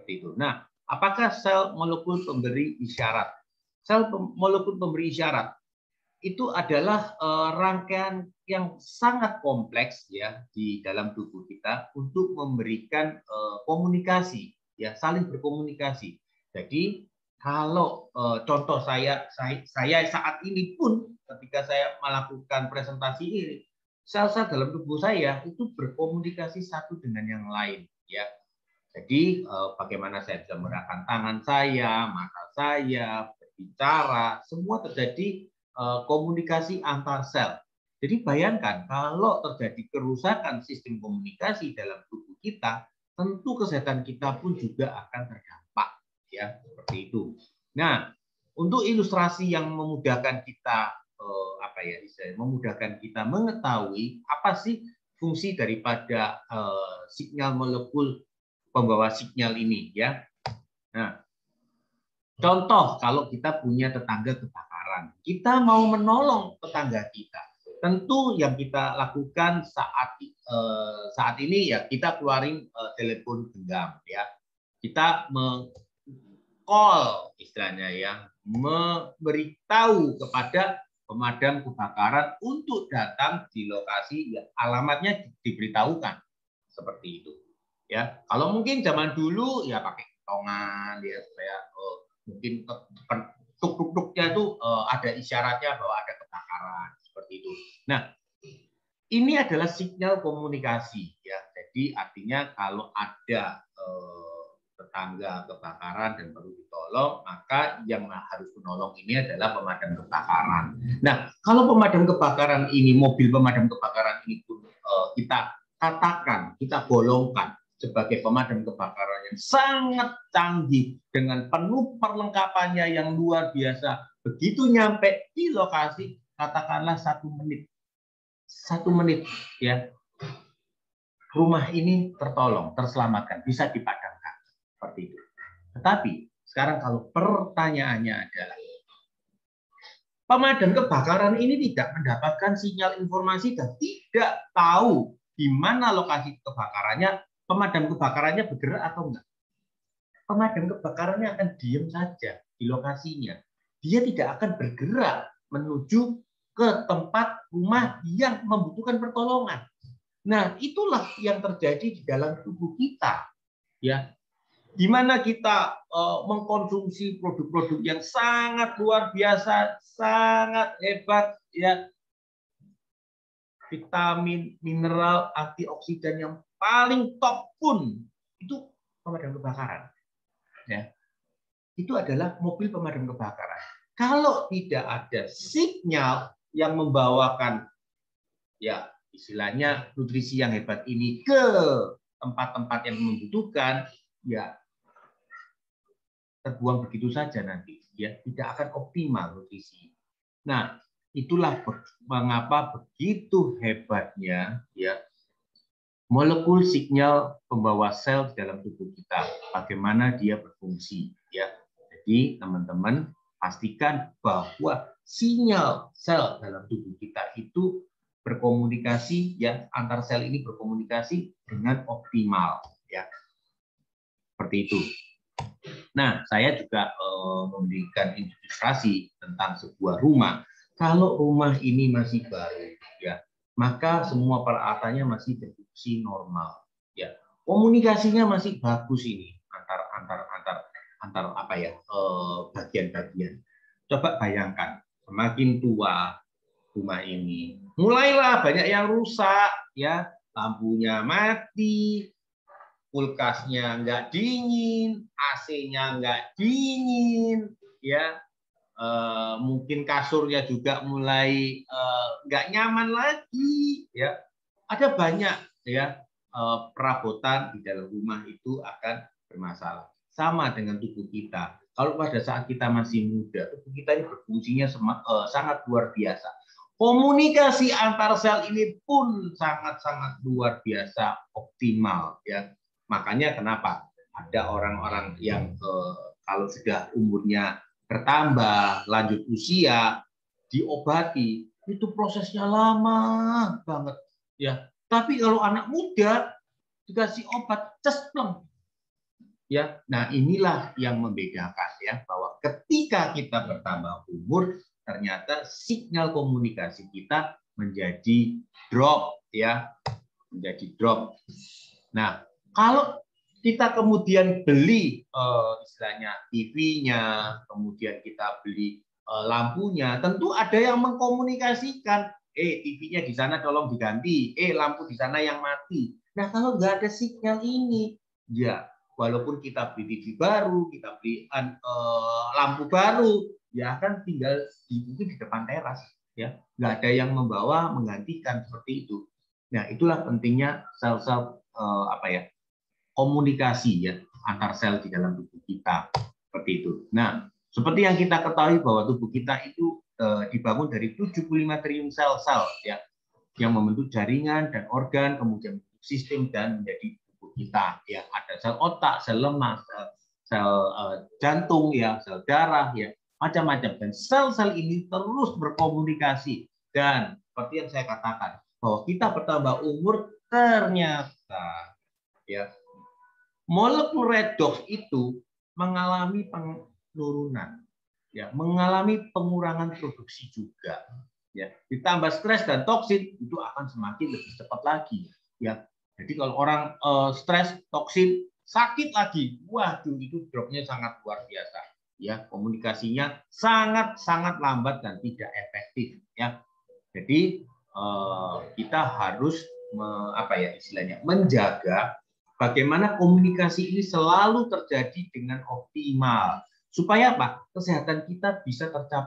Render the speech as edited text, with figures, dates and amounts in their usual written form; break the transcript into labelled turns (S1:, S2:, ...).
S1: Seperti itu. Nah, apakah sel molekul pemberi isyarat? Sel molekul pemberi isyarat itu adalah rangkaian yang sangat kompleks ya di dalam tubuh kita untuk memberikan komunikasi, ya saling berkomunikasi. Jadi kalau contoh saya saat ini pun ketika saya melakukan presentasi ini, sel-sel dalam tubuh saya itu berkomunikasi satu dengan yang lain, ya. Jadi bagaimana saya bisa menggerakkan tangan saya, mata saya, berbicara, semua terjadi komunikasi antar sel. Jadi bayangkan kalau terjadi kerusakan sistem komunikasi dalam tubuh kita, tentu kesehatan kita pun juga akan terdampak, ya seperti itu. Nah, untuk ilustrasi yang memudahkan kita memudahkan kita mengetahui apa sih fungsi daripada sinyal molekul pembawa sinyal ini, ya. Nah, contoh kalau kita punya tetangga kebakaran, kita mau menolong tetangga kita. Tentu yang kita lakukan saat ini ya kita keluarin telepon genggam, ya. Kita call istilahnya, ya, memberitahu kepada pemadam kebakaran untuk datang di lokasi, ya, alamatnya diberitahukan seperti itu, ya. Kalau mungkin zaman dulu ya pakai kentongan, ya, supaya mungkin tuk-tuk-tuknya itu ada isyaratnya bahwa ada kebakaran seperti itu. Nah, ini adalah sinyal komunikasi, ya. Jadi artinya kalau ada tetangga kebakaran dan perlu ditolong, maka yang harus menolong ini adalah pemadam kebakaran. Nah, kalau pemadam kebakaran ini, mobil pemadam kebakaran ini pun kita katakan, kita golongkan sebagai pemadam kebakaran yang sangat canggih dengan penuh perlengkapannya yang luar biasa. Begitu nyampe di lokasi, katakanlah 1 menit. 1 menit, ya. Rumah ini tertolong, terselamatkan, bisa dipadamkan. Seperti itu. Tetapi sekarang kalau pertanyaannya adalah pemadam kebakaran ini tidak mendapatkan sinyal informasi dan tidak tahu di mana lokasi kebakarannya, pemadam kebakarannya bergerak atau enggak. Pemadam kebakarannya akan diam saja di lokasinya. Dia tidak akan bergerak menuju ke tempat rumah yang membutuhkan pertolongan. Nah, itulah yang terjadi di dalam tubuh kita, ya. Di mana kita mengkonsumsi produk-produk yang sangat luar biasa, sangat hebat, ya, vitamin, mineral, antioksidan yang paling top pun itu pemadam kebakaran, ya. Itu adalah mobil pemadam kebakaran. Kalau tidak ada sinyal yang membawakan, ya, istilahnya nutrisi yang hebat ini ke tempat-tempat yang membutuhkan, ya, terbuang begitu saja nanti, ya, tidak akan optimal nutrisi. Nah, itulah mengapa begitu hebatnya, ya, molekul sinyal pembawa sel di dalam tubuh kita, bagaimana dia berfungsi, ya. Jadi teman-teman pastikan bahwa sinyal sel dalam tubuh kita itu berkomunikasi, ya, antar sel ini berkomunikasi dengan optimal, ya. Seperti itu. Nah, saya juga memberikan ilustrasi tentang sebuah rumah. Kalau rumah ini masih baru, ya, maka semua peralatannya masih berfungsi normal, ya. Komunikasinya masih bagus ini antar apa ya, bagian-bagian. Coba bayangkan, semakin tua rumah ini, mulailah banyak yang rusak, ya, lampunya mati, kulkasnya nggak dingin, AC-nya nggak dingin, ya, mungkin kasurnya juga mulai nggak nyaman lagi, ya. Ada banyak, ya, perabotan di dalam rumah itu akan bermasalah. Sama dengan tubuh kita. Kalau pada saat kita masih muda, tubuh kita ini berfungsinya sangat luar biasa. Komunikasi antar sel ini pun sangat-sangat luar biasa optimal, ya. Makanya kenapa ada orang-orang yang kalau sudah umurnya bertambah, lanjut usia, diobati, itu prosesnya lama banget, ya. Tapi kalau anak muda dikasih obat cespleng, Ya, nah inilah yang membedakan ya, bahwa ketika kita bertambah umur, ternyata sinyal komunikasi kita menjadi drop ya, menjadi drop. Nah, kalau kita kemudian beli istilahnya TV-nya, kemudian kita beli lampunya, tentu ada yang mengkomunikasikan, TV-nya di sana tolong diganti, lampu di sana yang mati. Nah, kalau nggak ada sinyal ini, ya walaupun kita beli TV baru, kita beli lampu baru, ya kan tinggal di depan teras, ya nggak ada yang membawa menggantikan seperti itu. Nah, itulah pentingnya sel-sel komunikasi ya antar sel di dalam tubuh kita seperti itu. Nah, seperti yang kita ketahui bahwa tubuh kita itu dibangun dari 75 triliun sel-sel ya yang membentuk jaringan dan organ, kemudian sistem dan menjadi tubuh kita ya. Ada sel otak, sel lemak, sel jantung ya, sel darah ya, macam-macam. Dan sel-sel ini terus berkomunikasi, dan seperti yang saya katakan bahwa kita bertambah umur, ternyata ya molekul redoks itu mengalami penurunan, ya, mengalami pengurangan produksi juga. Ya, ditambah stres dan toksin itu akan semakin lebih cepat lagi. Ya, jadi kalau orang stres, toksin, sakit lagi, waduh itu dropnya sangat luar biasa. Ya, komunikasinya sangat lambat dan tidak efektif. Ya, jadi kita harus menjaga bagaimana komunikasi ini selalu terjadi dengan optimal supaya apa? Kesehatan kita bisa tercapai